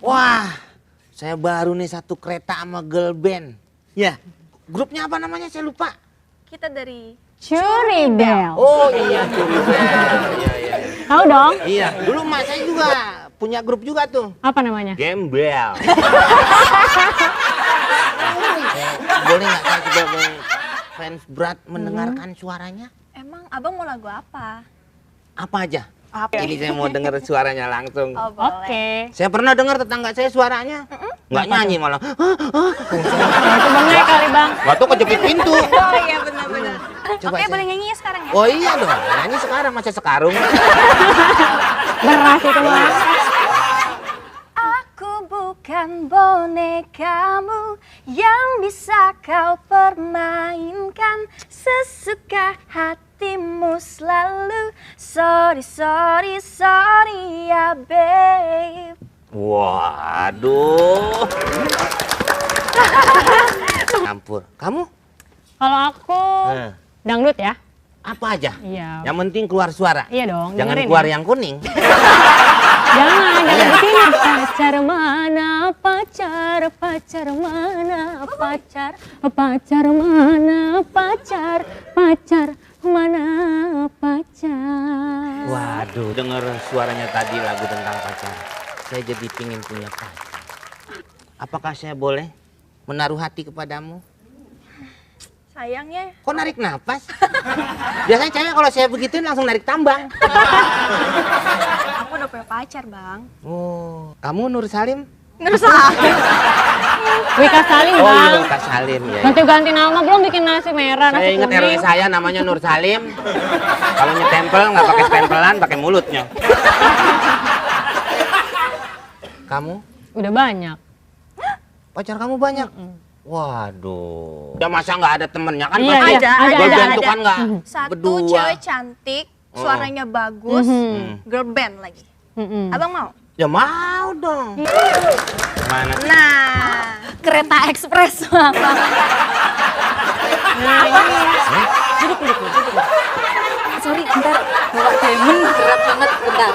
Wah, saya baru nih satu kereta sama girl band. Ya, grupnya apa namanya saya lupa. Kita dari Curibel. Oh iya, Curibel. Iya. Tahu dong? Iya, dulu emak saya juga punya grup juga tuh. Apa namanya? Gembel. Boleh nggak saya sebagai fans berat mendengarkan suaranya? Emang abang mau lagu apa? Apa aja? Apa? Ini saya mau dengar suaranya langsung. Oh boleh. Oke. Saya pernah dengar tetangga saya suaranya. Nggak nyanyi malah. Itu bener kali bang. Waktu kejepit pintu. Oh iya benar-benar. Coba Oke saya- boleh nyanyi ya sekarang ya? Oh iya dong, nyanyi sekarang masa sekarung. Beras itu mah. Aku bukan bonekamu yang bisa kau permainkan sesuka hatimu selalu. Sorry ya babe. Waduh. Campur. Kamu? Kalau aku dangdut ya. Apa aja? Iya. Yang penting keluar suara. Iya dong. Jangan dengerin keluar ya. yang kuning. Jangan begini. Pacar mana pacar, pacar mana pacar, pacar mana pacar, pacar mana pacar. Waduh, denger suaranya tadi lagu tentang pacar. Saya jadi pingin punya pacar. Apakah saya boleh menaruh hati kepadamu? Sayangnya Kok narik napas? Biasanya cewek kalau saya begituin langsung narik tambang. aku udah punya pacar bang. Oh, kamu Nur Salim? Nggak salah. Wika Salim Oh iya, bang. Kak Salim ya. Ganti-ganti nama belum bikin nasi merah, Saya nasi ingat RW kuning. saya namanya Nur Salim. Kalau nyetempel nggak pakai stempelan, pakai mulutnya. Kamu? Udah banyak. Pacar kamu banyak? Waduh. Ya masa nggak ada temennya kan? Iya, pasti iya, ada, girl ada, band ada. tuh kan nggak Satu berdua. cewek cantik, suaranya bagus, girl band lagi. Mm-mm. Abang mau? Ya mau dong. Mana sih? Nah, kereta ekspres bang. Nah ini ya. Sorry, bentar. Bawa diamond berat banget, bentar.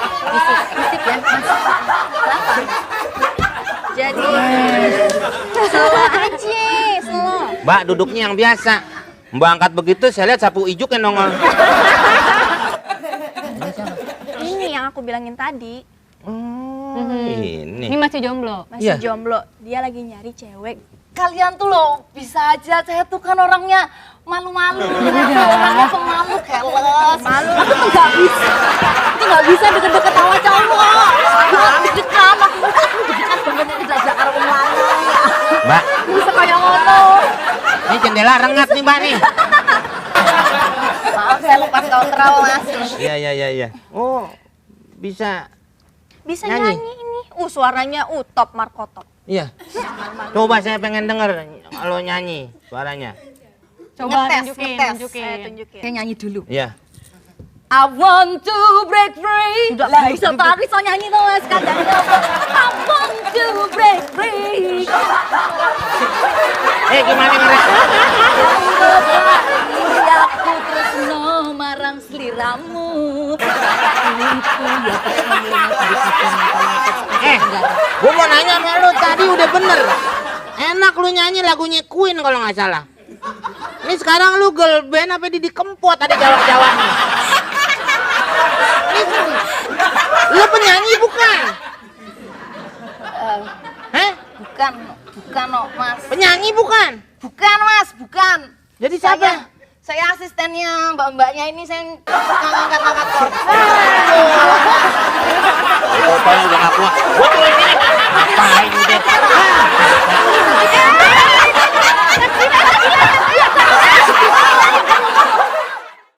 Titip ya, Mas. Kenapa? Jadi slow aja, slow. Mbak duduknya yang biasa. Mbak angkat begitu saya lihat sapu ijuk yang nongol. Ini yang aku bilangin tadi, Oh, Ini ini. masih jomblo. masih Iya. jomblo. Dia lagi nyari cewek. Kalian tuh loh, bisa aja. Saya tuh kan orangnya malu-malu. Orangnya pemalu, keles. Malu. Aku tuh nggak bisa. Itu nggak bisa deket-deket sama cowok. Deg-degan, aku deg-degan banget tidak karo wong lanang. Mbak, Bisa kayak ngono. ini jendela rengat nih Mbak nih. Maaf, saya lepas kontrol, Mas. Iya. Oh, bisa. Bisa Nyanyi? nyanyi ini. Suaranya top markotop. Iya. Coba saya pengen denger kalau nyanyi suaranya. Coba Ngetes. Saya tunjukin. tunjukin. Saya nyanyi dulu. Iya. I want to break free. Lah iso tak iso nyanyi to Mas kadang I want to break free. Gimana ngerek? Aku tresno marang sliramu. Itu ya Gua mau nanya sama lu tadi udah bener. Enak lu nyanyi lagunya Queen kalau nggak salah. Ini sekarang lu girl band apa Didi Kempot ada jawab-jawabnya. Lu penyanyi bukan? bukan no, Mas. Penyanyi bukan? Bukan Mas, bukan. Jadi siapa? Saya asistennya mbak-mbaknya ini, saya ngangkat-ngangkat kok. Fotonya udah ngaku. Gua tuh ini ngapain